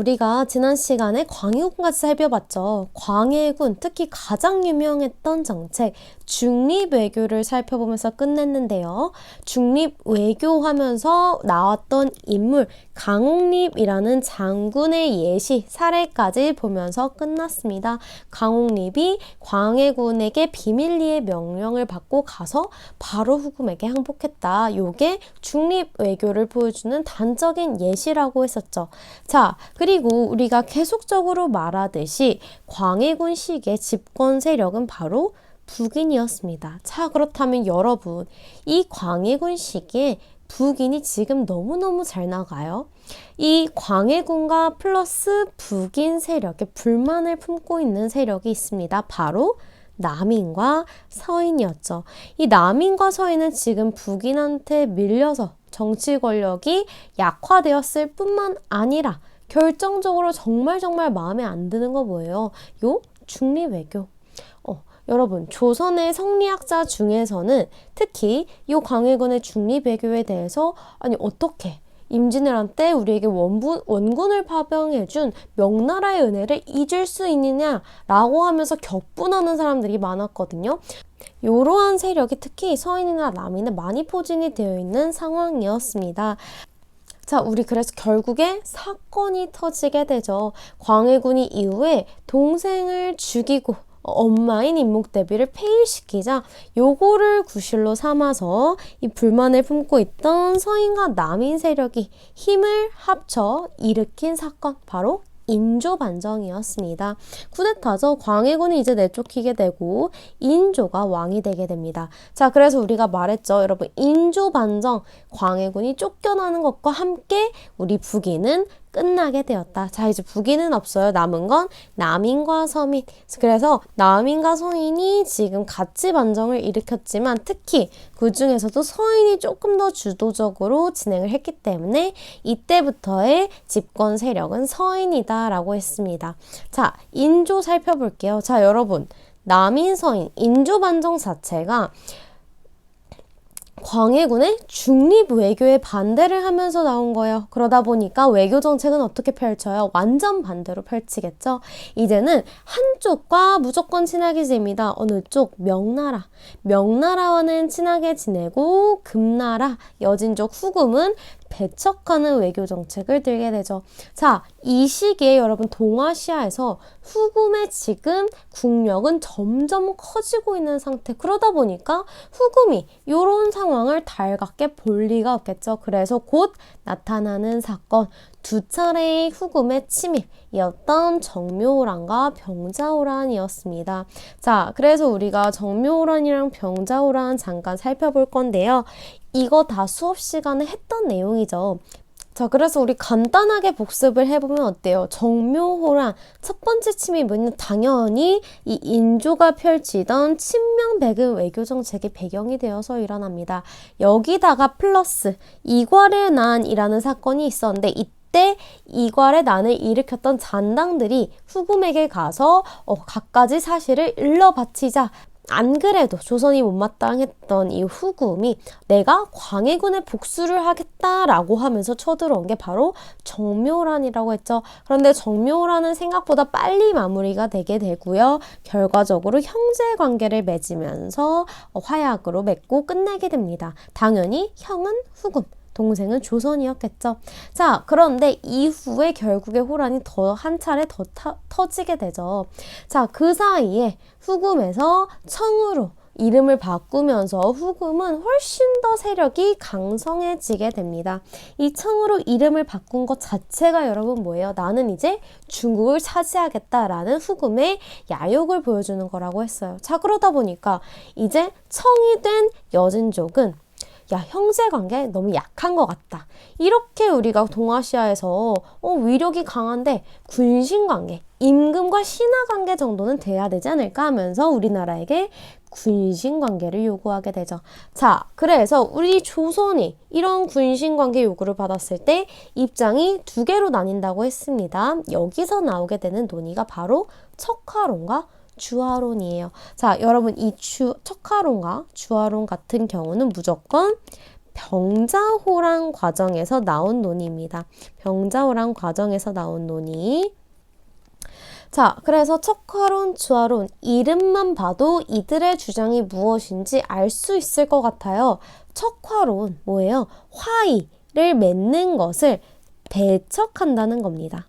우리가 지난 시간에 광해군까지 살펴봤죠. 광해군, 특히 가장 유명했던 정책, 중립외교를 살펴보면서 끝냈는데요. 중립외교하면서 나왔던 인물, 강옥립이라는 장군의 예시, 사례까지 보면서 끝났습니다. 강옥립이 광해군에게 비밀리에 명령을 받고 가서 바로 후금에게 항복했다. 요게 중립외교를 보여주는 단적인 예시라고 했었죠. 자, 그리고 우리가 계속적으로 말하듯이 광해군 시기의 집권 세력은 바로 북인이었습니다. 자, 그렇다면 여러분, 이 광해군 시기에 북인이 지금 너무너무 잘 나가요. 이 광해군과 플러스 북인 세력에 불만을 품고 있는 세력이 있습니다. 바로 남인과 서인이었죠. 이 남인과 서인은 지금 북인한테 밀려서 정치 권력이 약화되었을 뿐만 아니라 결정적으로 정말 마음에 안 드는 거 뭐예요? 요 중립외교. 여러분, 조선의 성리학자 중에서는 특히 이 광해군의 중립외교에 대해서 어떻게 임진왜란 우리에게 원군을 파병해준 명나라의 은혜를 잊을 수 있느냐라고 하면서 격분하는 사람들이 많았거든요. 이러한 세력이 특히 서인이나 남인에 많이 포진이 되어 있는 상황이었습니다. 자, 우리 그래서 결국에 사건이 터지게 되죠. 광해군이 이후에 동생을 죽이고 엄마인 인목대비를 폐위시키자 요거를 구실로 삼아서 이 불만을 품고 있던 서인과 남인 세력이 힘을 합쳐 일으킨 사건, 바로 인조반정이었습니다. 쿠데타죠. 광해군이 이제 내쫓기게 되고 인조가 왕이 되게 됩니다. 자, 그래서 우리가 말했죠. 여러분, 인조반정, 광해군이 쫓겨나는 것과 함께 우리 북인은 끝나게 되었다. 자, 이제 북인은 없어요. 남은 건 남인과 서민. 그래서 남인과 서인이 지금 같이 반정을 일으켰지만 특히 그 중에서도 서인이 조금 더 주도적으로 진행을 했기 때문에 이때부터의 집권 세력은 서인이다 라고 했습니다. 자, 인조 살펴볼게요. 자, 여러분, 남인, 서인, 인조 반정 자체가 광해군의 중립외교에 반대를 하면서 나온 거예요. 그러다 보니까 외교 정책은 어떻게 펼쳐요? 완전 반대로 펼치겠죠. 이제는 한쪽과 무조건 친하게 지냅니다. 어느 쪽? 명나라. 명나라와는 친하게 지내고 금나라, 여진족 후금은 배척하는 외교 정책을 들게 되죠. 자, 이 시기에 여러분 동아시아에서 후금의 지금 국력은 점점 커지고 있는 상태. 그러다 보니까 후금이 이런 상황을 달갑게 볼 리가 없겠죠. 그래서 곧 나타나는 사건, 두 차례의 후금의 침입이었던 정묘호란과 병자호란이었습니다. 자, 그래서 우리가 정묘호란이랑 병자호란 잠깐 살펴볼 건데요. 이거 다 수업 시간에 했던 내용이죠. 자, 그래서 우리 간단하게 복습을 해보면 어때요? 정묘호란 첫 번째 침입은 당연히 이 인조가 펼치던 친명백은 외교정책의 배경이 되어서 일어납니다. 여기다가 플러스 이괄의 난이라는 사건이 있었는데 이때 이괄의 난을 일으켰던 잔당들이 후금에게 가서 갖가지 사실을 일러바치자 안 그래도 조선이 못마땅했던 이 후금이 내가 광해군의 복수를 하겠다라고 하면서 쳐들어온 게 바로 정묘호란이라고 했죠. 그런데 정묘호란은 생각보다 빨리 마무리가 되게 되고요. 결과적으로 형제 관계를 맺으면서 화약으로 맺고 끝내게 됩니다. 당연히 형은 후금, 동생은 조선이었겠죠. 자, 그런데 이후에 결국에 호란이 한 차례 더 터지게 되죠. 자, 그 사이에 후금에서 청으로 이름을 바꾸면서 후금은 훨씬 더 세력이 강성해지게 됩니다. 이 청으로 이름을 바꾼 것 자체가 여러분 뭐예요? 나는 이제 중국을 차지하겠다라는 후금의 야욕을 보여주는 거라고 했어요. 자, 그러다 보니까 이제 청이 된 여진족은 형제관계 너무 약한 것 같다. 이렇게 우리가 동아시아에서 위력이 강한데 군신관계, 임금과 신하관계 정도는 돼야 되지 않을까 하면서 우리나라에게 군신관계를 요구하게 되죠. 자, 그래서 우리 조선이 이런 군신관계 요구를 받았을 때 입장이 두 개로 나뉜다고 했습니다. 여기서 나오게 되는 논의가 바로 척화론과 주화론이에요. 자, 여러분 이 척화론과 주화론 같은 경우는 무조건 병자호란 과정에서 나온 논의입니다. 병자호란 과정에서 나온 논의. 자, 그래서 척화론, 주화론 이름만 봐도 이들의 주장이 무엇인지 알 수 있을 것 같아요. 척화론 뭐예요? 화의를 맺는 것을 배척한다는 겁니다.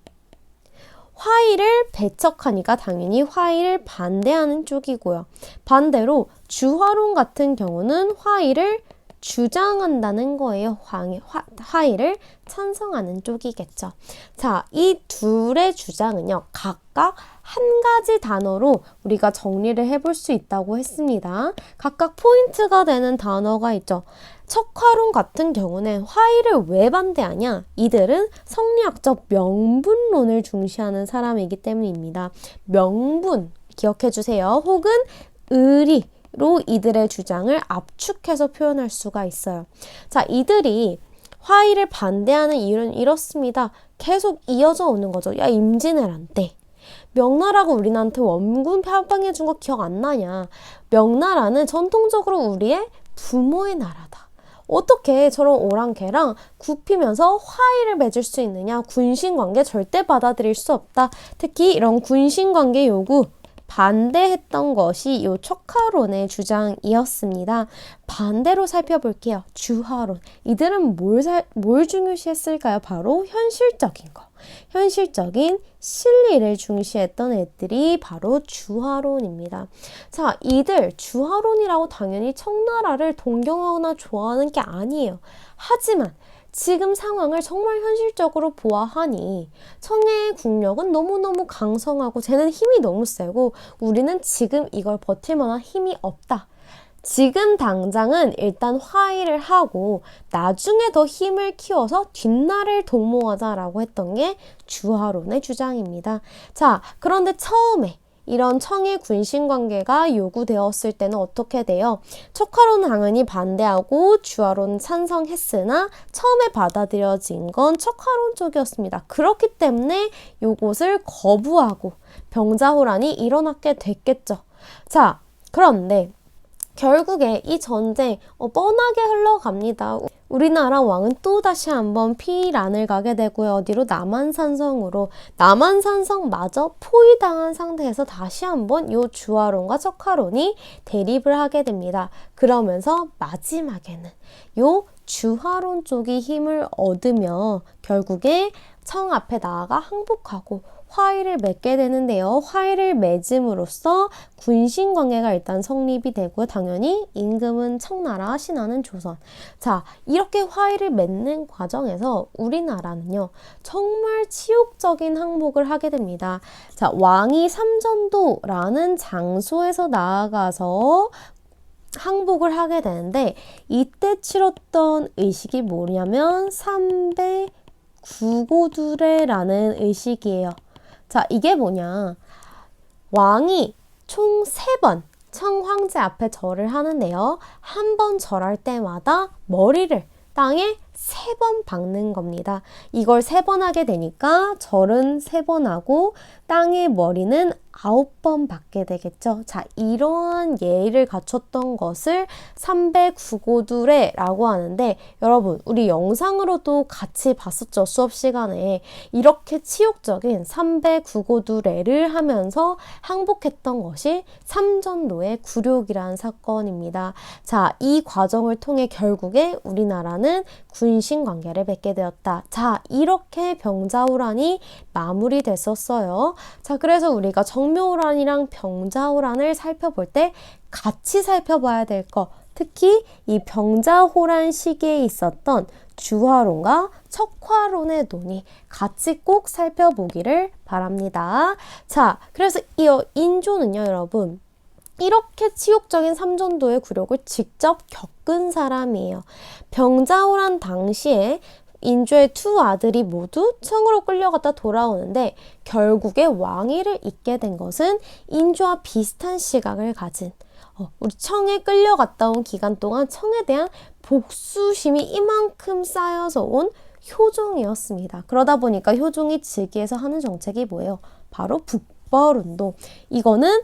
화의를 배척하니까 당연히 화의를 반대하는 쪽이고요. 반대로 주화론 같은 경우는 화의를 주장한다는 거예요. 화의를 찬성하는 쪽이겠죠. 자, 이 둘의 주장은요, 각각 한 가지 단어로 우리가 정리를 해볼 수 있다고 했습니다. 각각 포인트가 되는 단어가 있죠. 척화론 같은 경우는 화의를 왜 반대하냐? 이들은 성리학적 명분론을 중시하는 사람이기 때문입니다. 명분 기억해 주세요. 혹은 의리로 이들의 주장을 압축해서 표현할 수가 있어요. 자, 이들이 화의를 반대하는 이유는 이렇습니다. 계속 이어져 오는 거죠. 야, 임진왜란 때 명나라가 우리한테 원군 편방해 준 거 기억 안 나냐? 명나라는 전통적으로 우리의 부모의 나라다. 어떻게 저런 오랑캐랑 굽히면서 화의를 맺을 수 있느냐? 군신관계 절대 받아들일 수 없다. 특히 이런 군신관계 요구 반대했던 것이 이 척화론의 주장이었습니다. 반대로 살펴볼게요. 주화론. 이들은 뭘 중요시했을까요? 바로 현실적인 거. 현실적인 실리를 중시했던 애들이 바로 주화론입니다. 자, 이들 주화론이라고 당연히 청나라를 동경하거나 좋아하는 게 아니에요. 하지만 지금 상황을 정말 현실적으로 보아하니 청해의 국력은 너무너무 강성하고 쟤는 힘이 너무 세고 우리는 지금 이걸 버틸 만한 힘이 없다. 지금 당장은 일단 화의를 하고 나중에 더 힘을 키워서 뒷날을 도모하자라고 했던 게 주화론의 주장입니다. 자, 그런데 처음에 이런 청해 군신 관계가 요구되었을 때는 어떻게 돼요? 척화론은 당연히 반대하고 주화론 찬성했으나 처음에 받아들여진 건 척화론 쪽이었습니다. 그렇기 때문에 요것을 거부하고 병자호란이 일어나게 됐겠죠. 자, 그런데 결국에 이 전쟁 뻔하게 흘러갑니다. 우리나라 왕은 또 다시 한번 피란을 가게 되고요. 어디로? 남한산성으로. 남한산성마저 포위당한 상태에서 다시 한번 이 주화론과 척화론이 대립을 하게 됩니다. 그러면서 마지막에는 이 주화론 쪽이 힘을 얻으며 결국에 청 앞에 나아가 항복하고 화의를 맺게 되는데요. 화의를 맺음으로써 군신관계가 일단 성립이 되고 당연히 임금은 청나라, 신하는 조선. 자, 이렇게 화의를 맺는 과정에서 우리나라는요. 정말 치욕적인 항복을 하게 됩니다. 자, 왕이 삼전도라는 장소에서 나아가서 항복을 하게 되는데 이때 치렀던 의식이 뭐냐면 삼배 구고두례라는 의식이에요. 자, 이게 뭐냐? 왕이 총 3번 청황제 앞에 절을 하는데요. 한 번 절할 때마다 머리를 땅에 3번 박는 겁니다. 이걸 3번 하게 되니까 절은 3번 하고 땅에 머리는 9번 박게 되겠죠. 자, 이러한 예의를 갖췄던 것을 삼배구고두례라고 하는데 여러분, 우리 영상으로도 같이 봤었죠. 수업 시간에. 이렇게 치욕적인 삼배구고두례를 하면서 항복했던 것이 삼전도의 굴욕이라는 사건입니다. 자, 이 과정을 통해 결국에 우리나라는 군신관계를 맺게 되었다. 자, 이렇게 병자호란이 마무리됐었어요. 자, 그래서 우리가 정묘호란이랑 병자호란을 살펴볼 때 같이 살펴봐야 될 거, 특히 이 병자호란 시기에 있었던 주화론과 척화론의 논의 같이 꼭 살펴보기를 바랍니다. 자, 그래서 이 인조는요, 여러분. 이렇게 치욕적인 삼전도의 굴욕을 직접 겪은 사람이에요. 병자호란 당시에 인조의 두 아들이 모두 청으로 끌려갔다 돌아오는데 결국에 왕위를 잇게 된 것은 인조와 비슷한 시각을 가진 우리 청에 끌려갔다 온 기간 동안 청에 대한 복수심이 이만큼 쌓여서 온 효종이었습니다. 그러다 보니까 효종이 즉위해서 하는 정책이 뭐예요? 바로 북벌운동. 이거는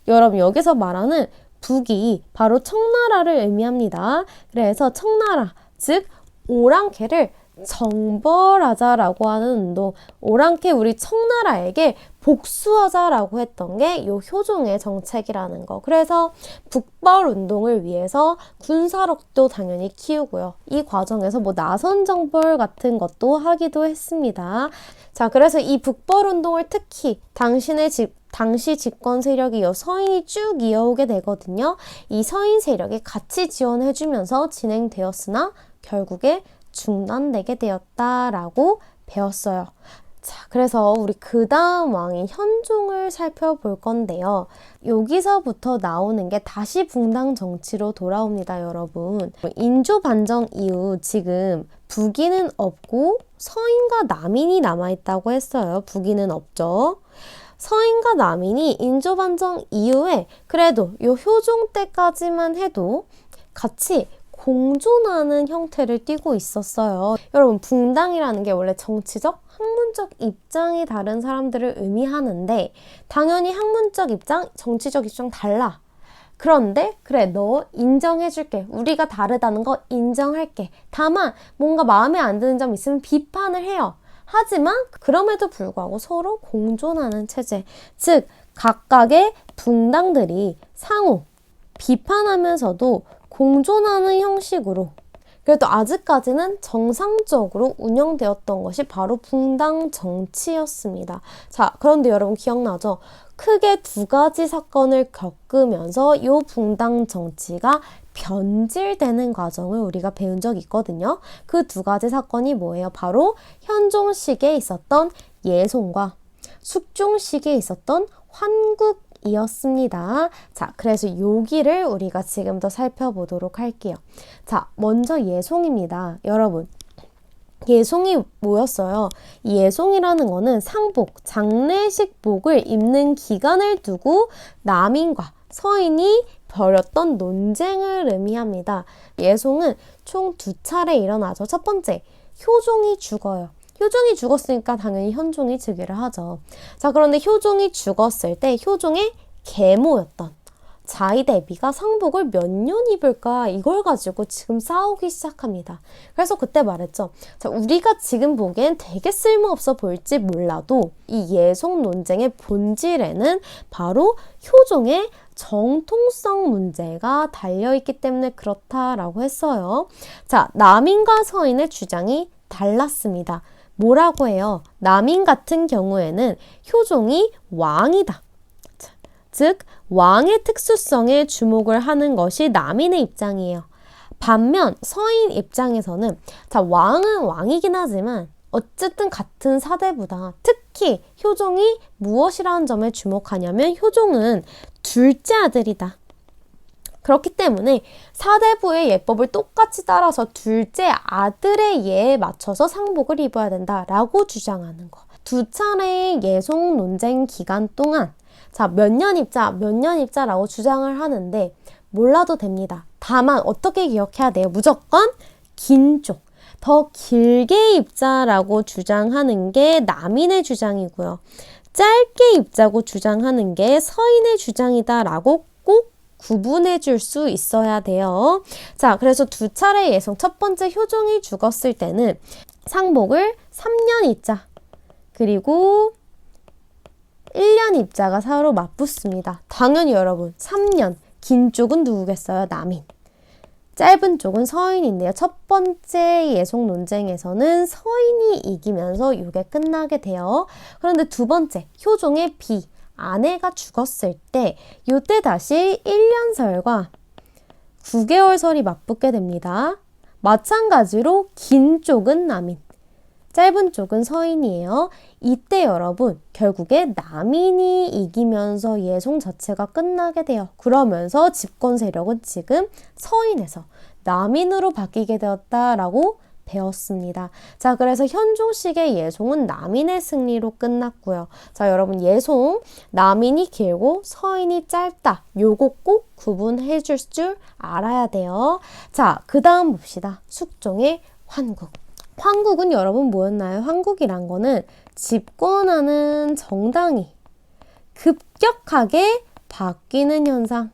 여러분 여기서 말하는 북이 바로 청나라를 의미합니다. 그래서 청나라, 즉 오랑캐를 정벌하자라고 하는 운동, 오랑캐 우리 청나라에게 복수하자라고 했던 게 이 효종의 정책이라는 거. 그래서 북벌 운동을 위해서 군사력도 당연히 키우고요. 이 과정에서 뭐 나선 정벌 같은 것도 하기도 했습니다. 자, 그래서 이 북벌 운동을 특히 당시 집권 세력이 요 서인이 쭉 이어오게 되거든요. 이 서인 세력이 같이 지원해주면서 진행되었으나 결국에 중단되게 되었다라고 배웠어요. 자, 그래서 우리 그 다음 왕인 현종을 살펴볼 건데요. 여기서부터 나오는 게 다시 붕당 정치로 돌아옵니다, 여러분. 인조 반정 이후 지금 북인은 없고 서인과 남인이 남아있다고 했어요. 북인은 없죠. 서인과 남인이 인조 반정 이후에 그래도 요 효종 때까지만 해도 같이 공존하는 형태를 띠고 있었어요. 여러분, 붕당이라는 게 원래 정치적, 학문적 입장이 다른 사람들을 의미하는데 당연히 학문적 입장, 정치적 입장 달라. 그런데 그래, 너 인정해줄게. 우리가 다르다는 거 인정할게. 다만 뭔가 마음에 안 드는 점 있으면 비판을 해요. 하지만 그럼에도 불구하고 서로 공존하는 체제. 즉 각각의 붕당들이 상호 비판하면서도 공존하는 형식으로 그래도 아직까지는 정상적으로 운영되었던 것이 바로 붕당 정치였습니다. 자, 그런데 여러분 기억나죠? 크게 두 가지 사건을 겪으면서 이 붕당 정치가 변질되는 과정을 우리가 배운 적이 있거든요. 그 두 가지 사건이 뭐예요? 바로 현종 시기에 있었던 예송과 숙종 시기에 있었던 환국이었습니다. 자, 그래서 여기를 우리가 지금부터 살펴보도록 할게요. 자, 먼저 예송입니다. 여러분, 예송이 뭐였어요? 이 예송이라는 거는 상복, 장례식복을 입는 기간을 두고 남인과 서인이 벌였던 논쟁을 의미합니다. 예송은 총 두 차례 일어나죠. 첫 번째, 효종이 죽어요. 효종이 죽었으니까 당연히 현종이 즉위를 하죠. 자, 그런데 효종이 죽었을 때 효종의 계모였던 자의대비가 상복을 몇 년 입을까 이걸 가지고 지금 싸우기 시작합니다. 그래서 그때 말했죠. 자, 우리가 지금 보기엔 되게 쓸모없어 보일지 몰라도 이 예송 논쟁의 본질에는 바로 효종의 정통성 문제가 달려있기 때문에 그렇다라고 했어요. 자, 남인과 서인의 주장이 달랐습니다. 뭐라고 해요? 남인 같은 경우에는 효종이 왕이다. 즉 왕의 특수성에 주목을 하는 것이 남인의 입장이에요. 반면 서인 입장에서는 자, 왕은 왕이긴 하지만 어쨌든 같은 사대부다. 특히 효종이 무엇이라는 점에 주목하냐면 효종은 둘째 아들이다. 그렇기 때문에 사대부의 예법을 똑같이 따라서 둘째 아들의 예에 맞춰서 상복을 입어야 된다라고 주장하는 거. 두 차례의 예송 논쟁 기간 동안 자, 몇 년 입자라고 주장을 하는데 몰라도 됩니다. 다만 어떻게 기억해야 돼요? 무조건 긴 쪽, 더 길게 입자라고 주장하는 게 남인의 주장이고요. 짧게 입자고 주장하는 게 서인의 주장이다라고 꼭 구분해 줄 수 있어야 돼요. 자, 그래서 두 차례 예송, 첫 번째 효종이 죽었을 때는 상복을 3년 입자 그리고 1년 입자가 서로 맞붙습니다. 당연히 여러분 3년 긴 쪽은 누구겠어요? 남인. 짧은 쪽은 서인인데요. 첫 번째 예송 논쟁에서는 서인이 이기면서 이게 끝나게 돼요. 그런데 두 번째 효종의 비 아내가 죽었을 때 이때 다시 1년설과 9개월설이 맞붙게 됩니다. 마찬가지로 긴 쪽은 남인, 짧은 쪽은 서인이에요. 이때 여러분 결국에 남인이 이기면서 예송 자체가 끝나게 돼요. 그러면서 집권 세력은 지금 서인에서 남인으로 바뀌게 되었다라고 배웠습니다. 자, 그래서 현종식의 예송은 남인의 승리로 끝났고요. 자, 여러분 예송 남인이 길고 서인이 짧다. 요거 꼭 구분해 줄 줄 알아야 돼요. 자, 그 다음 봅시다. 숙종의 환국. 환국은 여러분 뭐였나요? 환국이란 거는 집권하는 정당이 급격하게 바뀌는 현상.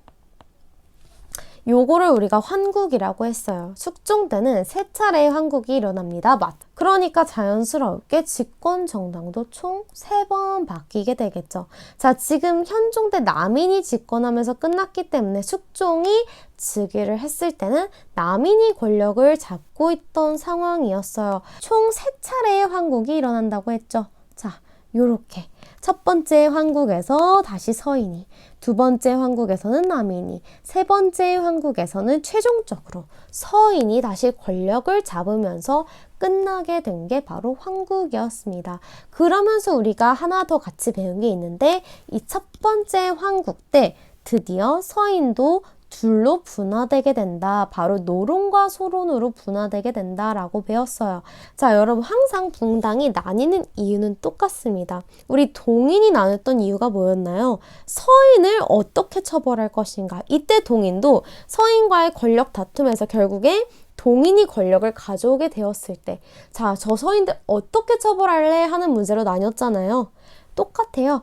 요거를 우리가 환국이라고 했어요. 숙종 때는 3차례의 환국이 일어납니다. 그러니까 자연스럽게 집권 정당도 총 3번 바뀌게 되겠죠. 자, 지금 현종 때 남인이 집권하면서 끝났기 때문에 숙종이 즉위를 했을 때는 남인이 권력을 잡고 있던 상황이었어요. 총 3차례의 환국이 일어난다고 했죠. 자, 요렇게 첫 번째 환국에서 다시 서인이, 두 번째 환국에서는 남인이, 세 번째 환국에서는 최종적으로 서인이 다시 권력을 잡으면서 끝나게 된 게 바로 환국이었습니다. 그러면서 우리가 하나 더 같이 배운 게 있는데 이 첫 번째 환국 때 드디어 서인도 둘로 분화되게 된다. 바로 노론과 소론으로 분화되게 된다라고 배웠어요. 자, 여러분 항상 붕당이 나뉘는 이유는 똑같습니다. 우리 동인이 나눴던 이유가 뭐였나요? 서인을 어떻게 처벌할 것인가. 이때 동인도 서인과의 권력 다툼에서 결국에 동인이 권력을 가져오게 되었을 때, 자, 저 서인들 어떻게 처벌할래? 하는 문제로 나뉘었잖아요. 똑같아요.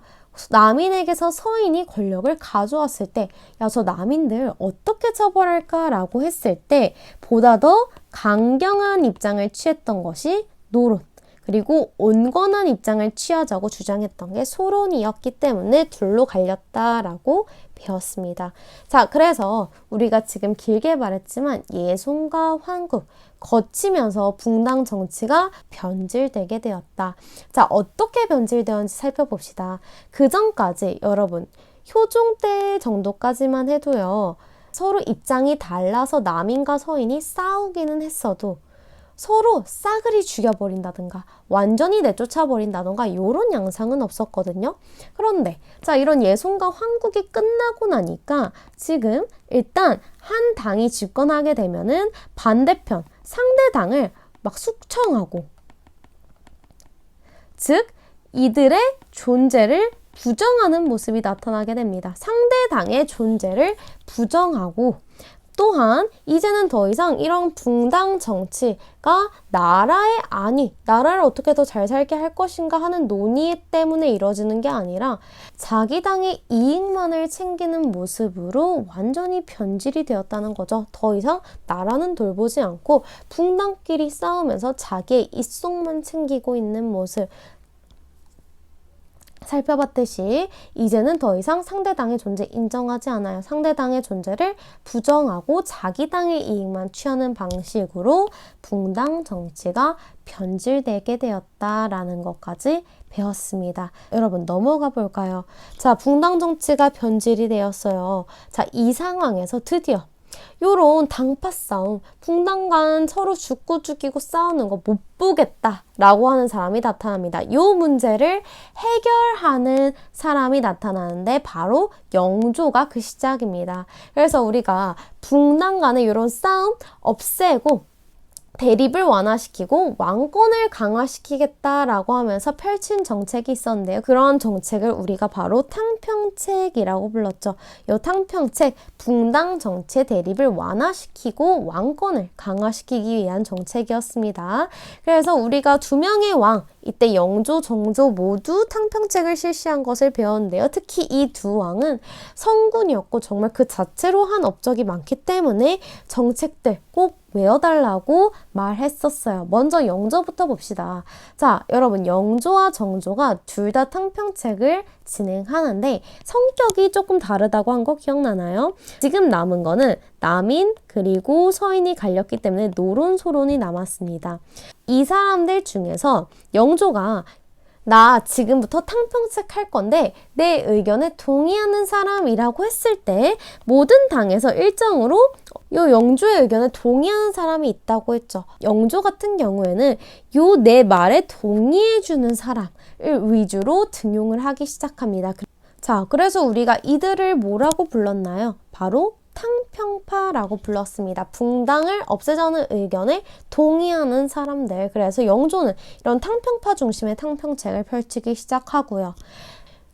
남인에게서 서인이 권력을 가져왔을 때, 야, 저 남인들 어떻게 처벌할까? 라고 했을 때 보다 더 강경한 입장을 취했던 것이 노론, 그리고 온건한 입장을 취하자고 주장했던 게 소론이었기 때문에 둘로 갈렸다라고 배웠습니다. 자, 그래서 우리가 지금 길게 말했지만 예송과 환국 거치면서 붕당 정치가 변질되게 되었다. 자, 어떻게 변질되었는지 살펴봅시다. 그 전까지 여러분 효종 때 정도까지만 해도요. 서로 입장이 달라서 남인과 서인이 싸우기는 했어도 서로 싸그리 죽여버린다든가 완전히 내쫓아버린다든가 이런 양상은 없었거든요. 그런데 자, 이런 예송과 환국이 끝나고 나니까 지금 일단 한 당이 집권하게 되면은 반대편 상대당을 막 숙청하고, 즉 이들의 존재를 부정하는 모습이 나타나게 됩니다. 상대당의 존재를 부정하고, 또한 이제는 더 이상 이런 붕당 정치가 나라를 어떻게 더 잘 살게 할 것인가 하는 논의 때문에 이루어지는 게 아니라 자기 당의 이익만을 챙기는 모습으로 완전히 변질이 되었다는 거죠. 더 이상 나라는 돌보지 않고 붕당끼리 싸우면서 자기의 입속만 챙기고 있는 모습, 살펴봤듯이 이제는 더 이상 상대당의 존재 인정하지 않아요. 상대당의 존재를 부정하고 자기 당의 이익만 취하는 방식으로 붕당 정치가 변질되게 되었다라는 것까지 배웠습니다. 여러분 넘어가 볼까요? 자, 붕당 정치가 변질이 되었어요. 자, 이 상황에서 드디어 요런 당파 싸움, 붕당 간 서로 죽고 죽이고 싸우는 거 못 보겠다라고 하는 사람이 나타납니다. 요 문제를 해결하는 사람이 나타나는데 바로 영조가 그 시작입니다. 그래서 우리가 붕당 간의 요런 싸움 없애고 대립을 완화시키고 왕권을 강화시키겠다라고 하면서 펼친 정책이 있었는데요. 그런 정책을 우리가 바로 탕평책이라고 불렀죠. 이 탕평책, 붕당 정치의 대립을 완화시키고 왕권을 강화시키기 위한 정책이었습니다. 그래서 우리가 2명의 왕, 이때 영조, 정조 모두 탕평책을 실시한 것을 배웠는데요. 특히 이 2왕은 성군이었고 정말 그 자체로 한 업적이 많기 때문에 정책들 꼭 외워달라고 말했었어요. 먼저 영조부터 봅시다. 자, 여러분 영조와 정조가 둘 다 탕평책을 진행하는데 성격이 조금 다르다고 한 거 기억나나요? 지금 남은 거는 남인 그리고 서인이 갈렸기 때문에 노론, 소론이 남았습니다. 이 사람들 중에서 영조가 나 지금부터 탕평책 할 건데 내 의견에 동의하는 사람이라고 했을 때 모든 당에서 일정으로 요 영조의 의견에 동의하는 사람이 있다고 했죠. 영조 같은 경우에는 요 내 말에 동의해주는 사람을 위주로 등용을 하기 시작합니다. 자, 그래서 우리가 이들을 뭐라고 불렀나요? 바로 탕평파라고 불렀습니다. 붕당을 없애자는 의견에 동의하는 사람들. 그래서 영조는 이런 탕평파 중심의 탕평책을 펼치기 시작하고요.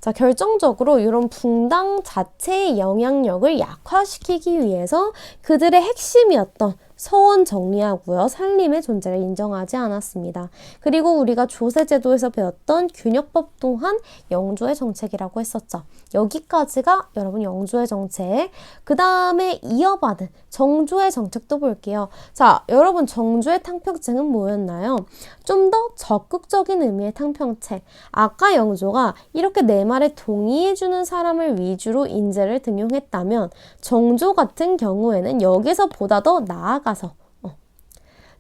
자, 결정적으로 이런 붕당 자체의 영향력을 약화시키기 위해서 그들의 핵심이었던 서원 정리하고요. 산림의 존재를 인정하지 않았습니다. 그리고 우리가 조세제도에서 배웠던 균역법 또한 영조의 정책이라고 했었죠. 여기까지가 여러분 영조의 정책. 그 다음에 이어받은 정조의 정책도 볼게요. 자, 여러분 정조의 탕평책은 뭐였나요? 좀 더 적극적인 의미의 탕평책. 아까 영조가 이렇게 내 말에 동의해주는 사람을 위주로 인재를 등용했다면 정조 같은 경우에는 여기서 보다 더 나아가서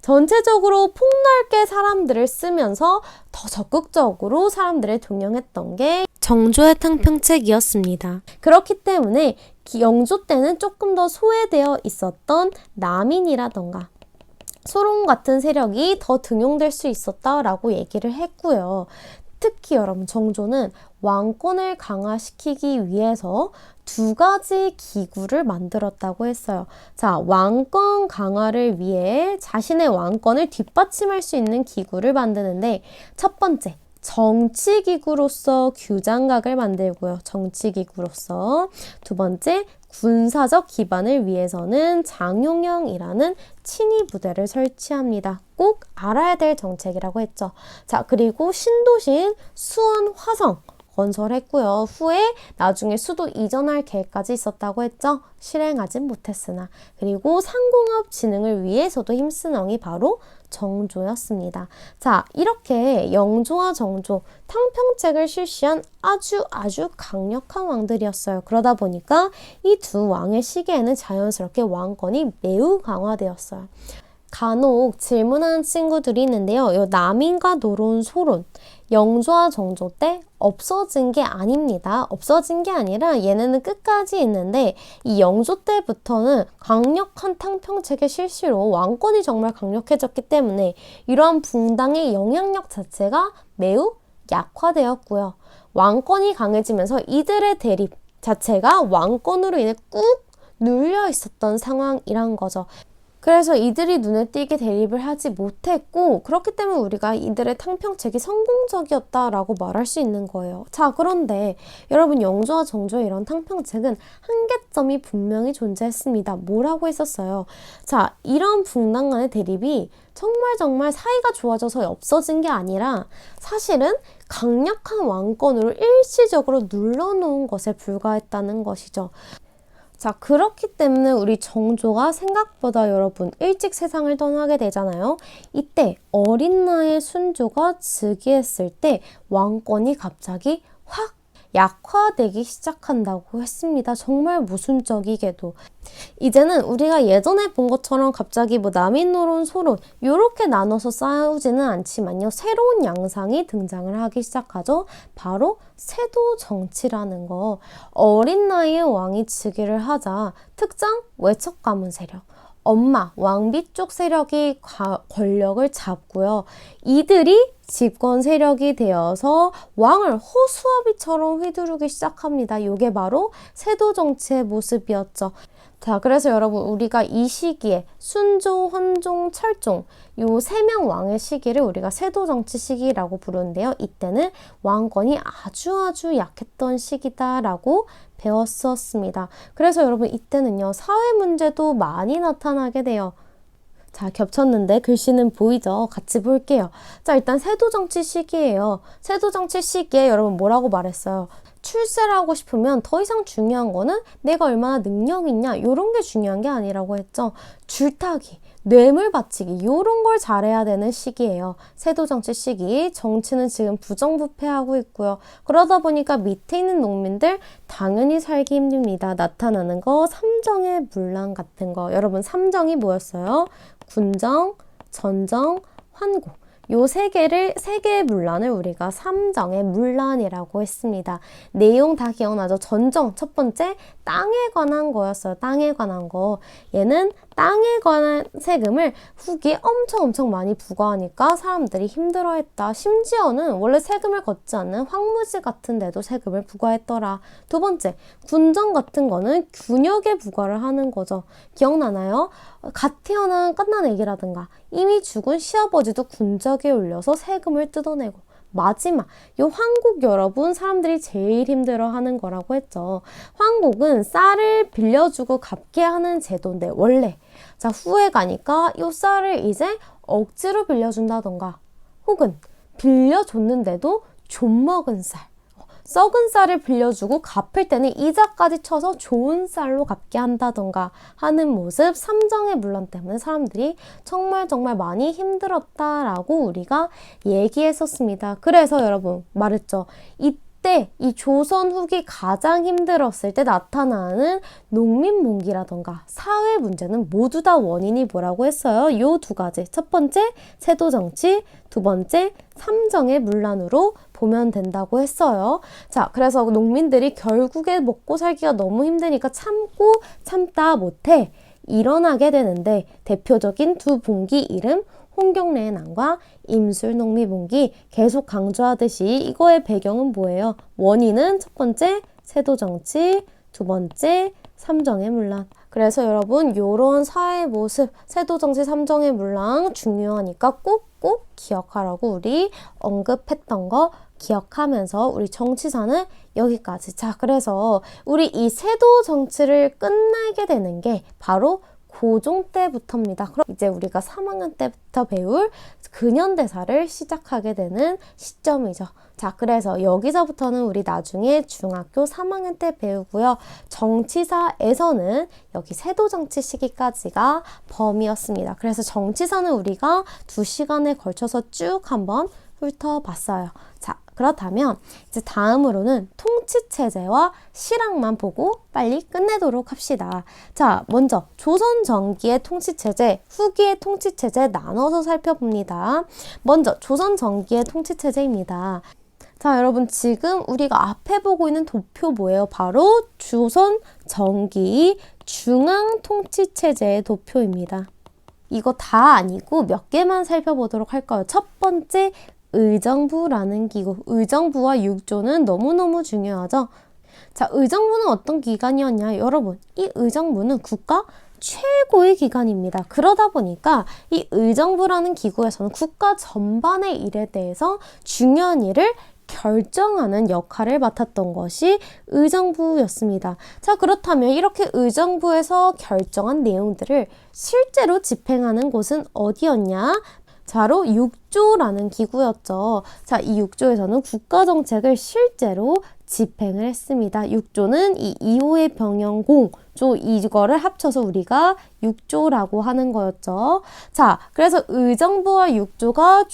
전체적으로 폭넓게 사람들을 쓰면서 더 적극적으로 사람들을 등용했던 게 정조의 탕평책이었습니다. 그렇기 때문에 영조 때는 조금 더 소외되어 있었던 남인이라던가 소론 같은 세력이 더 등용될 수 있었다라고 얘기를 했고요. 특히 여러분 정조는 왕권을 강화시키기 위해서 두 가지 기구를 만들었다고 했어요. 자, 왕권 강화를 위해 자신의 왕권을 뒷받침할 수 있는 기구를 만드는데 첫 번째, 정치기구로서 규장각을 만들고요. 정치기구로서. 두 번째, 군사적 기반을 위해서는 장용영이라는 친위 부대를 설치합니다. 꼭 알아야 될 정책이라고 했죠. 자, 그리고 신도시인 수원, 화성 건설했고요. 후에 나중에 수도 이전할 계획까지 있었다고 했죠. 실행하진 못했으나. 그리고 상공업 진흥을 위해서도 힘쓴 왕이 바로 정조였습니다. 자, 이렇게 영조와 정조, 탕평책을 실시한 아주 강력한 왕들이었어요. 그러다 보니까 이 두 왕의 시기에는 자연스럽게 왕권이 매우 강화되었어요. 간혹 질문하는 친구들이 있는데요. 이 남인과 노론, 소론, 영조와 정조 때 없어진 게 아닙니다. 없어진 게 아니라 얘네는 끝까지 있는데 이 영조 때부터는 강력한 탕평책의 실시로 왕권이 정말 강력해졌기 때문에 이러한 붕당의 영향력 자체가 매우 약화되었고요. 왕권이 강해지면서 이들의 대립 자체가 왕권으로 인해 꾹 눌려 있었던 상황이란 거죠. 그래서 이들이 눈에 띄게 대립을 하지 못했고 그렇기 때문에 우리가 이들의 탕평책이 성공적이었다라고 말할 수 있는 거예요. 자, 그런데 여러분 영조와 정조의 이런 탕평책은 한계점이 분명히 존재했습니다. 뭐라고 했었어요? 자, 이런 붕당 간의 대립이 정말 사이가 좋아져서 없어진 게 아니라 사실은 강력한 왕권으로 일시적으로 눌러놓은 것에 불과했다는 것이죠. 자, 그렇기 때문에 우리 정조가 생각보다 여러분 일찍 세상을 떠나게 되잖아요. 이때 어린 나이의 순조가 즉위했을 때 왕권이 갑자기 확 약화되기 시작한다고 했습니다. 정말 모순적이게도. 이제는 우리가 예전에 본 것처럼 갑자기 뭐 남인노론, 소론 이렇게 나눠서 싸우지는 않지만요. 새로운 양상이 등장을 하기 시작하죠. 바로 세도 정치라는 거. 어린 나이에 왕이 즉위를 하자 특정 외척 가문 세력, 엄마, 왕비 쪽 세력이 권력을 잡고요. 이들이 집권 세력이 되어서 왕을 허수아비처럼 휘두르기 시작합니다. 이게 바로 세도 정치의 모습이었죠. 자, 그래서 여러분 우리가 이 시기에 순조, 헌종, 철종 요 3명 왕의 시기를 우리가 세도정치 시기라고 부르는데요. 이때는 왕권이 아주 약했던 시기다라고 배웠었습니다. 그래서 여러분 이때는요. 사회 문제도 많이 나타나게 돼요. 자, 겹쳤는데 글씨는 보이죠? 같이 볼게요. 자, 일단 세도정치 시기예요. 세도정치 시기에 여러분 뭐라고 말했어요? 출세를 하고 싶으면 더 이상 중요한 거는 내가 얼마나 능력이 있냐 이런 게 중요한 게 아니라고 했죠. 줄타기, 뇌물 바치기 이런 걸 잘해야 되는 시기예요. 세도정치 시기. 정치는 지금 부정부패하고 있고요. 그러다 보니까 밑에 있는 농민들 당연히 살기 힘듭니다. 나타나는 거 삼정의 문란 같은 거. 여러분 삼정이 뭐였어요? 군정, 전정, 환고. 요 세 개의 문란을 우리가 삼정의 문란이라고 했습니다. 내용 다 기억나죠? 전정, 첫 번째, 땅에 관한 거였어요. 땅에 관한 거. 얘는 땅에 관한 세금을 후기에 엄청 많이 부과하니까 사람들이 힘들어했다. 심지어는 원래 세금을 걷지 않는 황무지 같은 데도 세금을 부과했더라. 두 번째, 군정 같은 거는 균역에 부과를 하는 거죠. 기억나나요? 갓 태어난 갓난 애기라든가 이미 죽은 시아버지도 군적에 올려서 세금을 뜯어내고 마지막 요 황곡 여러분 사람들이 제일 힘들어하는 거라고 했죠. 황곡은 쌀을 빌려주고 갚게 하는 제도인데 원래 자 후에 가니까 요 쌀을 이제 억지로 빌려준다던가 혹은 빌려줬는데도 좀먹은 쌀 썩은 쌀을 빌려주고 갚을 때는 이자까지 쳐서 좋은 쌀로 갚게 한다던가 하는 모습 삼정의 문란 때문에 사람들이 정말 많이 힘들었다라고 우리가 얘기했었습니다. 그래서 여러분 말했죠. 이때 이 조선 후기 가장 힘들었을 때 나타나는 농민몽기라던가 사회 문제는 모두 다 원인이 뭐라고 했어요? 요 두 가지. 첫 번째 세도정치, 두 번째 삼정의 문란으로 보면 된다고 했어요. 자, 그래서 농민들이 결국에 먹고 살기가 너무 힘드니까 참고 참다 못해 일어나게 되는데 대표적인 두 봉기 이름 홍경래의 난과 임술농미봉기 계속 강조하듯이 이거의 배경은 뭐예요? 원인은 첫 번째 세도정치, 두 번째 삼정의 문란. 그래서 여러분 요런 사회 모습 세도정치 삼정의 문란 중요하니까 꼭 기억하라고 우리 언급했던 거 기억하면서 우리 정치사는 여기까지. 자, 그래서 우리 이 세도 정치를 끝나게 되는 게 바로 고종 때부터입니다. 그럼 이제 우리가 3학년 때부터 배울 근현대사를 시작하게 되는 시점이죠. 자, 그래서 여기서부터는 우리 나중에 중학교 3학년 때 배우고요. 정치사에서는 여기 세도정치 시기까지가 범위였습니다. 그래서 정치사는 우리가 2시간에 걸쳐서 쭉 한번 훑어봤어요. 자, 그렇다면 이제 다음으로는 통치체제와 실학만 보고 빨리 끝내도록 합시다. 자, 먼저 조선 전기의 통치체제, 후기의 통치체제 나눠서 살펴봅니다. 먼저 조선 전기의 통치체제입니다. 자, 여러분 지금 우리가 앞에 보고 있는 도표 뭐예요? 바로 조선 전기 중앙통치체제의 도표입니다. 이거 다 아니고 몇 개만 살펴보도록 할까요? 첫 번째 의정부라는 기구, 의정부와 육조는 너무너무 중요하죠. 자, 의정부는 어떤 기관이었냐? 여러분, 이 의정부는 국가 최고의 기관입니다. 그러다 보니까 이 의정부라는 기구에서는 국가 전반의 일에 대해서 중요한 일을 결정하는 역할을 맡았던 것이 의정부였습니다. 자, 그렇다면 이렇게 의정부에서 결정한 내용들을 실제로 집행하는 곳은 어디였냐? 바로 육조라는 기구였죠. 자, 이 육조에서는 국가정책을 실제로 집행을 했습니다. 육조는 이 2호의 병영공조 이거를 합쳐서 우리가 육조라고 하는 거였죠. 자, 그래서 의정부와 육조가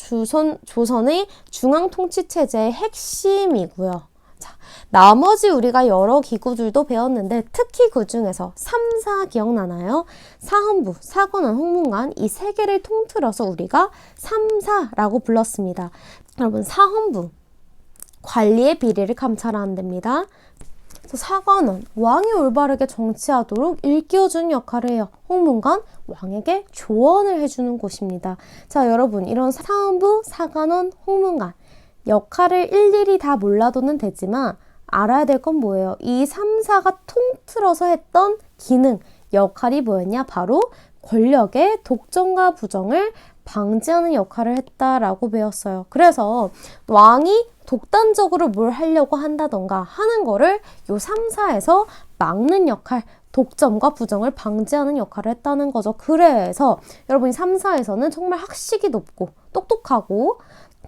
조선의 중앙통치체제의 핵심이고요. 자, 나머지 우리가 여러 기구들도 배웠는데 특히 그 중에서 3사 기억나나요? 사헌부, 사관원, 홍문관 이 세 개를 통틀어서 우리가 3사라고 불렀습니다. 여러분 사헌부 관리의 비리를 감찰하는 데입니다. 사관원, 왕이 올바르게 정치하도록 일깨워주는 역할을 해요. 홍문관, 왕에게 조언을 해주는 곳입니다. 자, 여러분 이런 사헌부, 사관원, 홍문관 역할을 일일이 다 몰라도는 되지만 알아야 될 건 뭐예요? 이 3사가 통틀어서 했던 기능, 역할이 뭐였냐? 바로 권력의 독점과 부정을 방지하는 역할을 했다라고 배웠어요. 그래서 왕이 독단적으로 뭘 하려고 한다던가 하는 거를 요 3사에서 막는 역할, 독점과 부정을 방지하는 역할을 했다는 거죠. 그래서 여러분 이 3사에서는 정말 학식이 높고 똑똑하고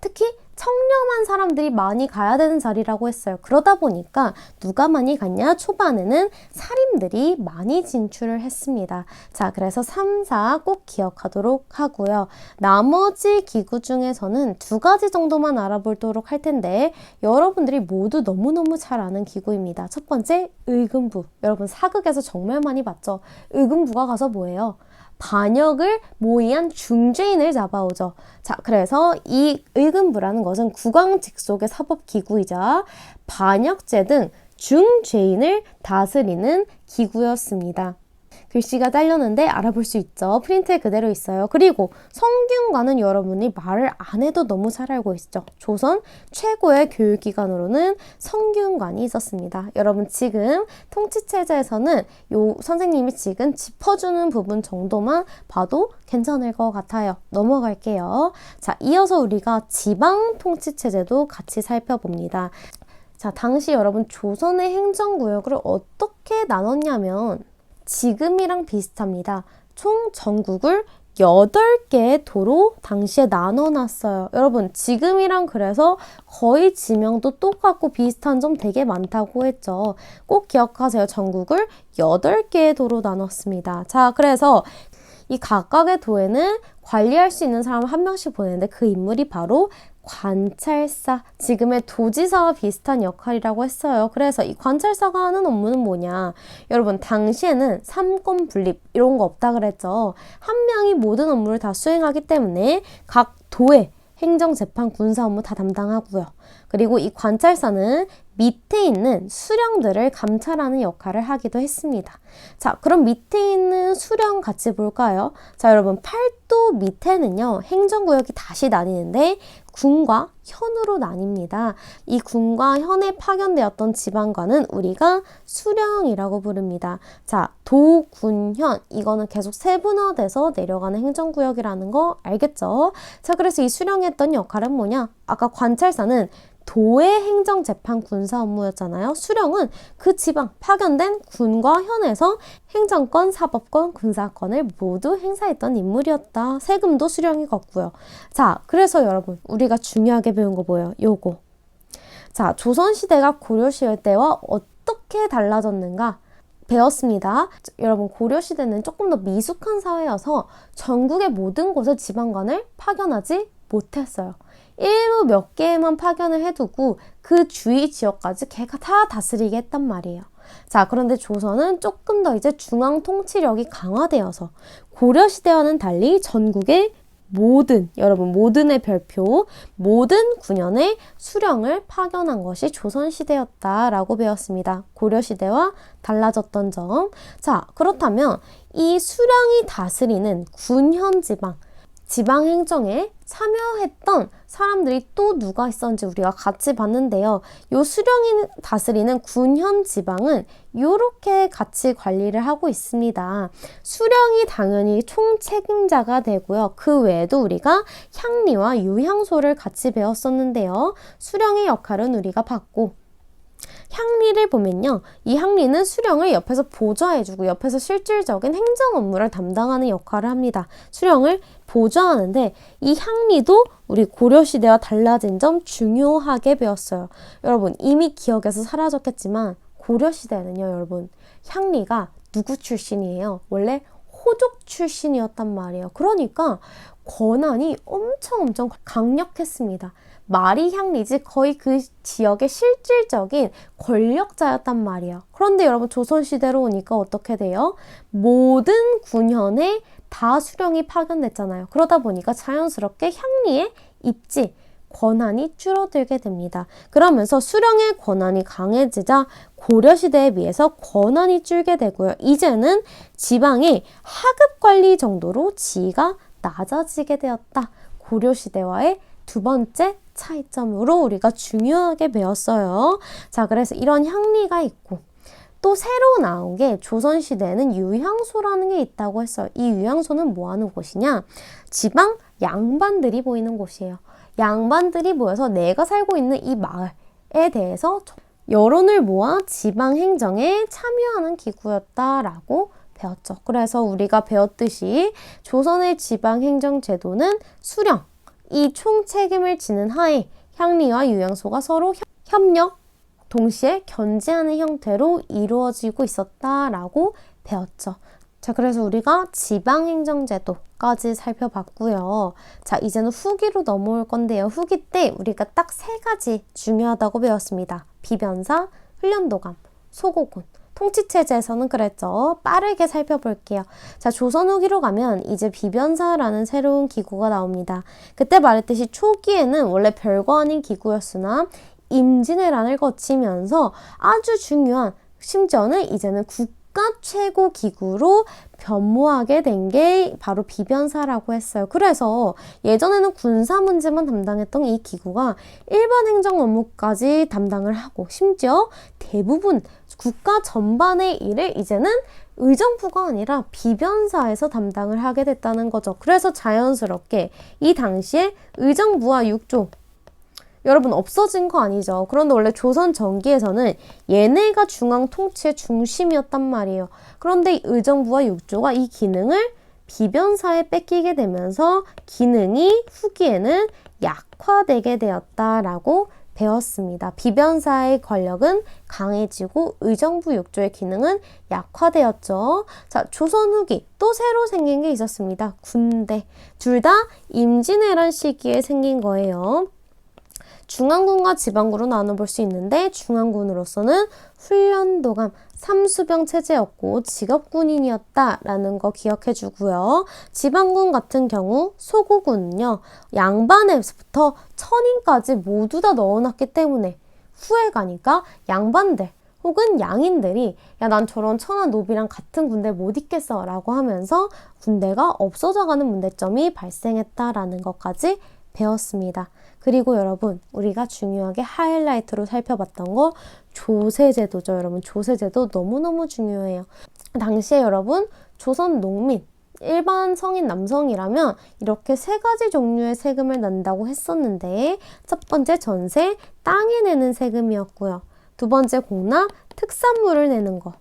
특히 청렴한 사람들이 많이 가야 되는 자리라고 했어요. 그러다 보니까 누가 많이 갔냐? 초반에는 살인들이 많이 진출을 했습니다. 자, 그래서 3사 꼭 기억하도록 하고요. 나머지 기구 중에서는 2가지 정도만 알아보도록 할 텐데 여러분들이 모두 너무너무 잘 아는 기구입니다. 첫 번째, 의금부. 여러분 사극에서 정말 많이 봤죠? 의금부가 가서 뭐예요? 반역을 모의한 중죄인을 잡아오죠. 자, 그래서 이 의금부라는 것은 국왕 직속의 사법기구이자 반역죄 등 중죄인을 다스리는 기구였습니다. 글씨가 딸렸는데 알아볼 수 있죠. 프린트에 그대로 있어요. 그리고 성균관은 여러분이 말을 안 해도 너무 잘 알고 있죠. 조선 최고의 교육기관으로는 성균관이 있었습니다. 여러분 지금 통치체제에서는 요 선생님이 지금 짚어주는 부분 정도만 봐도 괜찮을 것 같아요. 넘어갈게요. 자, 이어서 우리가 지방 통치체제도 같이 살펴봅니다. 자, 당시 여러분 조선의 행정구역을 어떻게 나눴냐면 지금이랑 비슷합니다. 총 전국을 8개의 도로 당시에 나눠놨어요. 여러분 지금이랑 그래서 거의 지명도 똑같고 비슷한 점 되게 많다고 했죠. 꼭 기억하세요. 전국을 8개의 도로 나눴습니다. 자, 그래서 이 각각의 도에는 관리할 수 있는 사람 한 명씩 보내는데 그 인물이 바로 관찰사, 지금의 도지사와 비슷한 역할이라고 했어요. 그래서 이 관찰사가 하는 업무는 뭐냐? 여러분 당시에는 삼권 분립 이런 거 없다 그랬죠. 한 명이 모든 업무를 다 수행하기 때문에 각 도의 행정, 재판, 군사 업무 다 담당하고요. 그리고 이 관찰사는 밑에 있는 수령들을 감찰하는 역할을 하기도 했습니다. 자, 그럼 밑에 있는 수령 같이 볼까요? 자, 여러분 팔도 밑에는요, 행정구역이 다시 나뉘는데 군과 현으로 나뉩니다. 이 군과 현에 파견되었던 지방관은 우리가 수령이라고 부릅니다. 자, 도, 군, 현 이거는 계속 세분화돼서 내려가는 행정구역이라는 거 알겠죠? 자, 그래서 이 수령했던 역할은 뭐냐? 아까 관찰사는 도의 행정, 재판, 군사 업무였잖아요. 수령은 그 지방 파견된 군과 현에서 행정권, 사법권, 군사권을 모두 행사했던 인물이었다. 세금도 수령이 걷고요. 자, 그래서 여러분 우리가 중요하게 배운 거 뭐예요? 요거. 자, 조선시대가 고려시대 때와 어떻게 달라졌는가? 배웠습니다. 여러분 고려시대는 조금 더 미숙한 사회여서 전국의 모든 곳에 지방관을 파견하지 못했어요. 일부 몇 개만 파견을 해두고 그 주위 지역까지 걔가 다 다스리게 했단 말이에요. 자, 그런데 조선은 조금 더 이제 중앙 통치력이 강화되어서 고려시대와는 달리 전국의 모든, 여러분 모든의 별표, 모든 군현에 수령을 파견한 것이 조선시대였다라고 배웠습니다. 고려시대와 달라졌던 점. 자, 그렇다면 이 수령이 다스리는 군현 지방, 지방행정에 참여했던 사람들이 또 누가 있었는지 우리가 같이 봤는데요. 요 수령이 다스리는 군현 지방은 요렇게 같이 관리를 하고 있습니다. 수령이 당연히 총책임자가 되고요. 그 외에도 우리가 향리와 유향소를 같이 배웠었는데요. 수령의 역할은 우리가 봤고 향리를 보면요. 이 향리는 수령을 옆에서 보좌해주고 옆에서 실질적인 행정 업무를 담당하는 역할을 합니다. 수령을 보좌하는데 이 향리도 우리 고려시대와 달라진 점 중요하게 배웠어요. 여러분 이미 기억에서 사라졌겠지만 고려시대에는요. 여러분 향리가 누구 출신이에요? 원래 호족 출신이었단 말이에요. 그러니까 권한이 엄청 강력했습니다. 말이 향리지 거의 그 지역의 실질적인 권력자였단 말이에요. 그런데 여러분 조선시대로 오니까 어떻게 돼요? 모든 군현에 다 수령이 파견됐잖아요. 그러다 보니까 자연스럽게 향리의 입지, 권한이 줄어들게 됩니다. 그러면서 수령의 권한이 강해지자 고려시대에 비해서 권한이 줄게 되고요. 이제는 지방의 하급 관리 정도로 지위가 낮아지게 되었다. 고려시대와의 두 번째 차이점으로 우리가 중요하게 배웠어요. 자, 그래서 이런 향리가 있고 또 새로 나온 게 조선시대에는 유향소라는 게 있다고 했어요. 이 유향소는 뭐 하는 곳이냐? 지방 양반들이 모이는 곳이에요. 양반들이 모여서 내가 살고 있는 이 마을에 대해서 여론을 모아 지방 행정에 참여하는 기구였다라고 배웠죠. 그래서 우리가 배웠듯이 조선의 지방 행정 제도는 수령, 이 총책임을 지는 하에 향리와 유향소가 서로 협력, 동시에 견제하는 형태로 이루어지고 있었다라고 배웠죠. 자, 그래서 우리가 지방행정제도까지 살펴봤고요. 자, 이제는 후기로 넘어올 건데요. 후기 때 우리가 딱 3가지 중요하다고 배웠습니다. 비변사, 훈련도감, 소고군. 통치체제에서는 그랬죠. 빠르게 살펴볼게요. 자, 조선 후기로 가면 이제 비변사라는 새로운 기구가 나옵니다. 그때 말했듯이 초기에는 원래 별거 아닌 기구였으나 임진왜란을 거치면서 아주 중요한, 심지어는 이제는 국가 최고 기구로 변모하게 된 게 바로 비변사라고 했어요. 그래서 예전에는 군사 문제만 담당했던 이 기구가 일반 행정 업무까지 담당을 하고 심지어 대부분 국가 전반의 일을 이제는 의정부가 아니라 비변사에서 담당을 하게 됐다는 거죠. 그래서 자연스럽게 이 당시에 의정부와 육조 여러분 없어진 거 아니죠. 그런데 원래 조선 전기에서는 얘네가 중앙 통치의 중심이었단 말이에요. 그런데 의정부와 육조가 이 기능을 비변사에 뺏기게 되면서 기능이 후기에는 약화되게 되었다라고 배웠습니다. 비변사의 권력은 강해지고 의정부 육조의 기능은 약화되었죠. 자, 조선 후기 또 새로 생긴 게 있었습니다. 군대. 둘 다 임진왜란 시기에 생긴 거예요. 중앙군과 지방군으로 나눠볼 수 있는데 중앙군으로서는 훈련도감, 삼수병 체제였고 직업군인이었다라는 거 기억해 주고요. 지방군 같은 경우 소고군은요. 양반에서부터 천인까지 모두 다 넣어놨기 때문에 후에 가니까 양반들 혹은 양인들이 야, 난 저런 천한 노비랑 같은 군대 못 있겠어 라고 하면서 군대가 없어져가는 문제점이 발생했다라는 것까지 배웠습니다. 그리고 여러분 우리가 중요하게 하이라이트로 살펴봤던 거 조세제도죠. 여러분 조세제도 너무너무 중요해요. 당시에 여러분 조선 농민 일반 성인 남성이라면 이렇게 세 가지 종류의 세금을 낸다고 했었는데 첫 번째 전세, 땅에 내는 세금이었고요. 두 번째 공납, 특산물을 내는 거.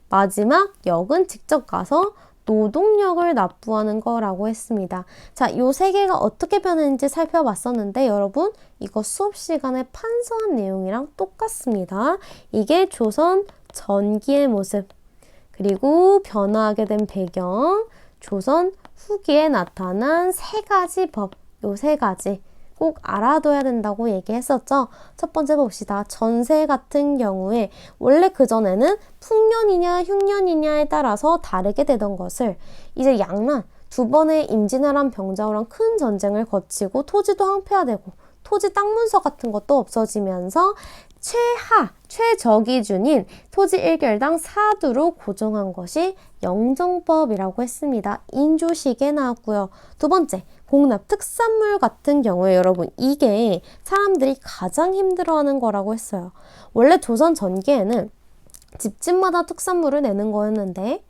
마지막 역은 직접 가서 노동력을 납부하는 거라고 했습니다. 자, 요 세 개가 어떻게 변했는지 살펴봤었는데 여러분 이거 수업 시간에 판서한 내용이랑 똑같습니다. 이게 조선 전기의 모습 그리고 변화하게 된 배경 조선 후기에 나타난 세 가지 법, 요 세 가지 꼭 알아둬야 된다고 얘기했었죠. 첫 번째 봅시다. 전세 같은 경우에 원래 그전에는 풍년이냐 흉년이냐에 따라서 다르게 되던 것을 이제 양난 두 번의 임진왜란 병자호랑 큰 전쟁을 거치고 토지도 황폐화되고 토지 땅 문서 같은 것도 없어지면서 최저 기준인 토지 1결당 4두로 고정한 것이 영정법이라고 했습니다. 인조시기에 나왔고요. 두 번째, 공납 특산물 같은 경우에 여러분 이게 사람들이 가장 힘들어하는 거라고 했어요. 원래 조선 전기에는 집집마다 특산물을 내는 거였는데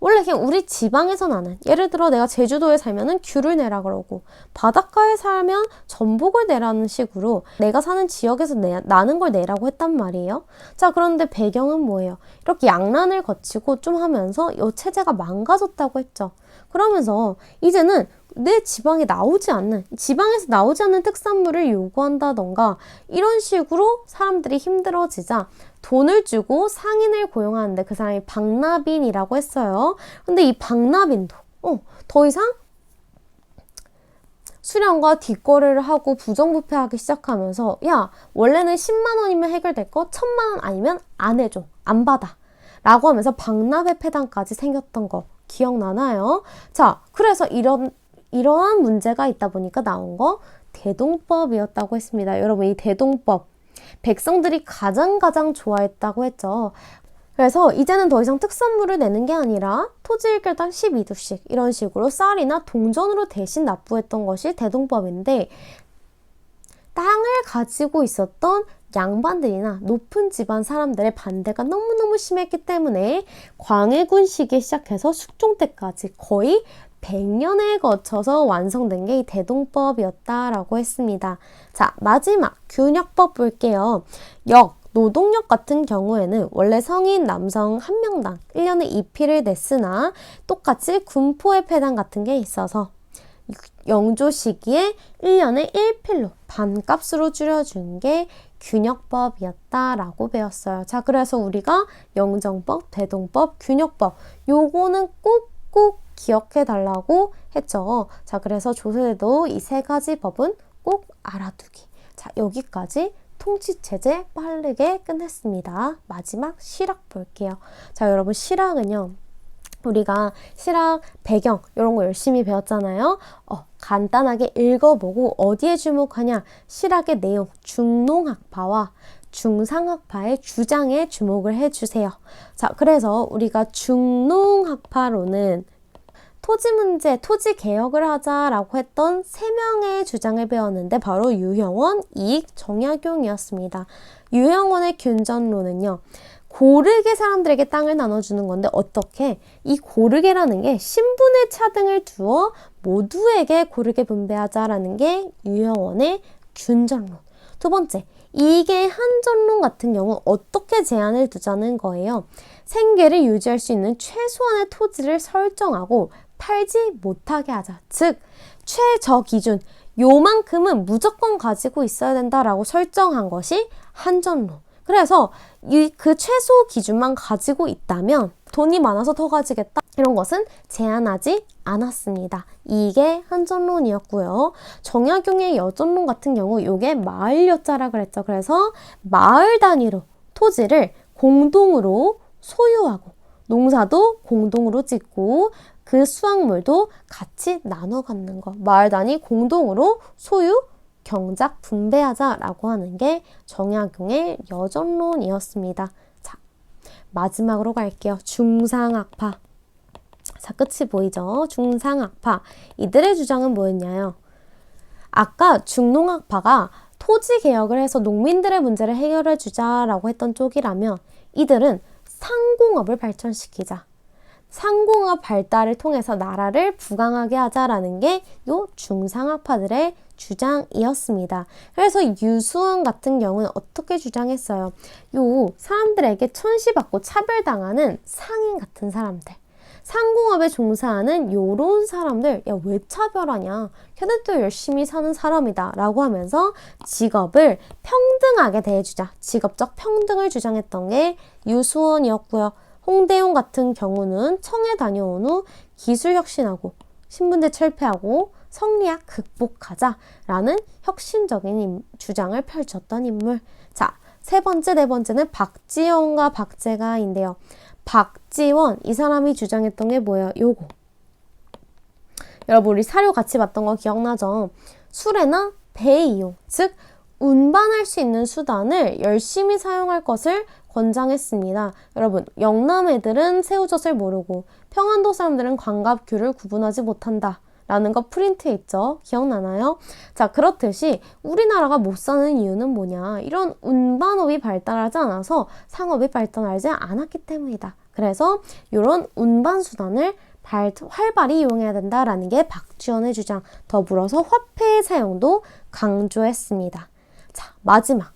원래 그냥 우리 지방에서 나는 예를 들어 내가 제주도에 살면은 귤을 내라 그러고 바닷가에 살면 전복을 내라는 식으로 내가 사는 지역에서 나는 걸 내라고 했단 말이에요. 자, 그런데 배경은 뭐예요? 이렇게 양난을 거치고 좀 하면서 이 체제가 망가졌다고 했죠. 그러면서 이제는 내 지방에 나오지 않는 지방에서 나오지 않는 특산물을 요구한다던가 이런 식으로 사람들이 힘들어지자 돈을 주고 상인을 고용하는데 그 사람이 박납인이라고 했어요. 근데 이 박납인도 더 이상 수령과 뒷거래를 하고 부정부패하기 시작하면서 야 원래는 10만 원이면 해결될 거 1000만 원 아니면 안 해줘 안 받아 라고 하면서 박납의 폐단까지 생겼던 거 기억나나요? 자, 그래서 이러한 문제가 있다 보니까 나온 거 대동법이었다고 했습니다. 여러분 이 대동법 백성들이 가장 좋아했다고 했죠. 그래서 이제는 더 이상 특산물을 내는 게 아니라 토지 1결당 12두씩 이런 식으로 쌀이나 동전으로 대신 납부했던 것이 대동법인데 땅을 가지고 있었던 양반들이나 높은 집안 사람들의 반대가 너무너무 심했기 때문에 광해군 시기에 시작해서 숙종 때까지 거의 100년에 거쳐서 완성된 게 이 대동법이었다라고 했습니다. 자, 마지막 균역법 볼게요. 노동력 같은 경우에는 원래 성인 남성 1명당 1년에 2필을 냈으나 똑같이 군포의 폐단 같은 게 있어서 영조 시기에 1년에 1필로 반값으로 줄여준 게 균역법이었다라고 배웠어요. 자, 그래서 우리가 영정법, 대동법, 균역법 요거는 꼭 기억해 달라고 했죠. 자, 그래서 조세도 이 세 가지 법은 꼭 알아두기. 자, 여기까지 통치체제 빠르게 끝냈습니다. 마지막 실학 볼게요. 자, 여러분 실학은요. 우리가 실학 배경 이런 거 열심히 배웠잖아요. 간단하게 읽어보고 어디에 주목하냐? 실학의 내용, 중농학파와 중상학파의 주장에 주목을 해주세요. 자, 그래서 우리가 중농학파로는 토지 문제, 토지 개혁을 하자라고 했던 3명의 주장을 배웠는데 바로 유형원, 이익, 정약용이었습니다. 유형원의 균전론은요. 고르게 사람들에게 땅을 나눠주는 건데 어떻게? 이 고르게라는 게 신분의 차등을 두어 모두에게 고르게 분배하자라는 게 유형원의 균전론. 두 번째, 이익의 한전론 같은 경우 어떻게 제한을 두자는 거예요. 생계를 유지할 수 있는 최소한의 토지를 설정하고 팔지 못하게 하자. 즉, 최저 기준, 요만큼은 무조건 가지고 있어야 된다라고 설정한 것이 한전론. 그래서 그 최소 기준만 가지고 있다면 돈이 많아서 더 가지겠다. 이런 것은 제한하지 않았습니다. 이게 한전론이었고요. 정약용의 여전론 같은 경우 이게 마을여자라 그랬죠. 그래서 마을 단위로 토지를 공동으로 소유하고 농사도 공동으로 짓고 그 수확물도 같이 나눠 갖는 거. 마을 단위 공동으로 소유, 경작 분배하자라고 하는 게 정약용의 여전론이었습니다. 자, 마지막으로 갈게요. 중상학파. 자, 끝이 보이죠? 중상학파. 이들의 주장은 뭐였냐요? 아까 중농학파가 토지 개혁을 해서 농민들의 문제를 해결해 주자라고 했던 쪽이라면 이들은 상공업을 발전시키자. 상공업 발달을 통해서 나라를 부강하게 하자라는 게 요 중상학파들의 주장이었습니다. 그래서 유수원 같은 경우는 어떻게 주장했어요? 요 사람들에게 천시받고 차별당하는 상인 같은 사람들. 상공업에 종사하는 요런 사람들, 야, 왜 차별하냐? 걔네도 열심히 사는 사람이다 라고 하면서 직업을 평등하게 대해주자. 직업적 평등을 주장했던 게 유수원이었고요. 홍대용 같은 경우는 청에 다녀온 후 기술혁신하고 신분제 철폐하고 성리학 극복하자라는 혁신적인 주장을 펼쳤던 인물. 자, 세 번째, 네 번째는 박지원과 박재가인데요. 박지원, 이 사람이 주장했던 게 뭐예요? 요거. 여러분, 우리 사료 같이 봤던 거 기억나죠? 수레나 배 이용, 즉 운반할 수 있는 수단을 열심히 사용할 것을 권장했습니다. 여러분, 영남 애들은 새우젓을 모르고 평안도 사람들은 광갑귤을 구분하지 못한다. 라는 거 프린트에 있죠. 기억나나요? 자, 그렇듯이 우리나라가 못 사는 이유는 뭐냐? 이런 운반업이 발달하지 않아서 상업이 발달하지 않았기 때문이다. 그래서 이런 운반 수단을 활발히 이용해야 된다라는 게 박지원의 주장. 더불어서 화폐의 사용도 강조했습니다. 자, 마지막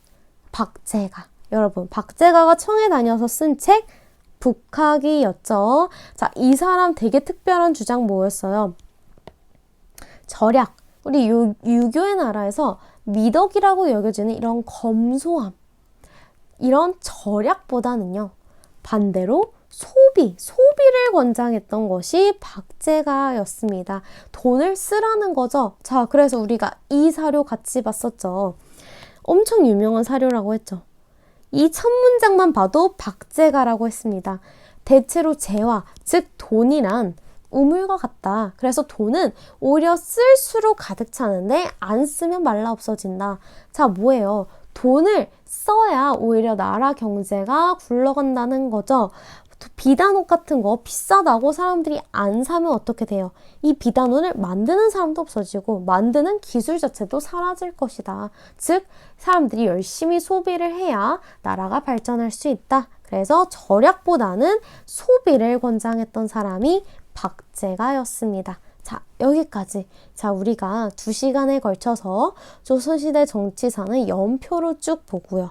박재가. 여러분, 박재가가 청에 다녀서 쓴 책 북학이였죠. 자, 이 사람 되게 특별한 주장 뭐였어요? 절약. 우리 유교의 나라에서 미덕이라고 여겨지는 이런 검소함, 이런 절약보다는요, 반대로 소비를 권장했던 것이 박재가였습니다. 돈을 쓰라는 거죠. 자, 그래서 우리가 이 사료 같이 봤었죠. 엄청 유명한 사료라고 했죠. 이 첫 문장만 봐도 박재가라고 했습니다. 대체로 재화, 즉 돈이란 우물과 같다. 그래서 돈은 오히려 쓸수록 가득 차는데 안 쓰면 말라 없어진다. 자, 뭐예요? 돈을 써야 오히려 나라 경제가 굴러간다는 거죠. 비단옷 같은 거 비싸다고 사람들이 안 사면 어떻게 돼요? 이 비단옷을 만드는 사람도 없어지고 만드는 기술 자체도 사라질 것이다. 즉, 사람들이 열심히 소비를 해야 나라가 발전할 수 있다. 그래서 절약보다는 소비를 권장했던 사람이 박재가였습니다. 자, 여기까지. 자, 우리가 2시간에 걸쳐서 조선시대 정치사는 연표로 쭉 보고요.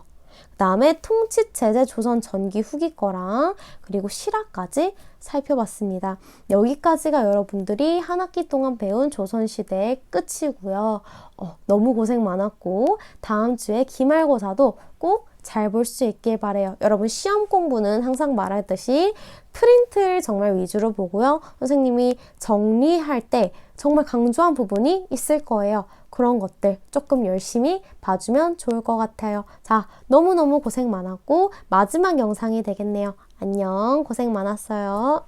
그 다음에 통치체제 조선 전기 후기 거랑 그리고 실화까지 살펴봤습니다. 여기까지가 여러분들이 한 학기 동안 배운 조선시대의 끝이고요. 너무 고생 많았고 다음 주에 기말고사도 꼭 잘 볼 수 있길 바래요. 여러분, 시험 공부는 항상 말했듯이 프린트를 정말 위주로 보고요. 선생님이 정리할 때 정말 강조한 부분이 있을 거예요. 그런 것들 조금 열심히 봐주면 좋을 것 같아요. 자, 너무너무 고생 많았고 마지막 영상이 되겠네요. 안녕, 고생 많았어요.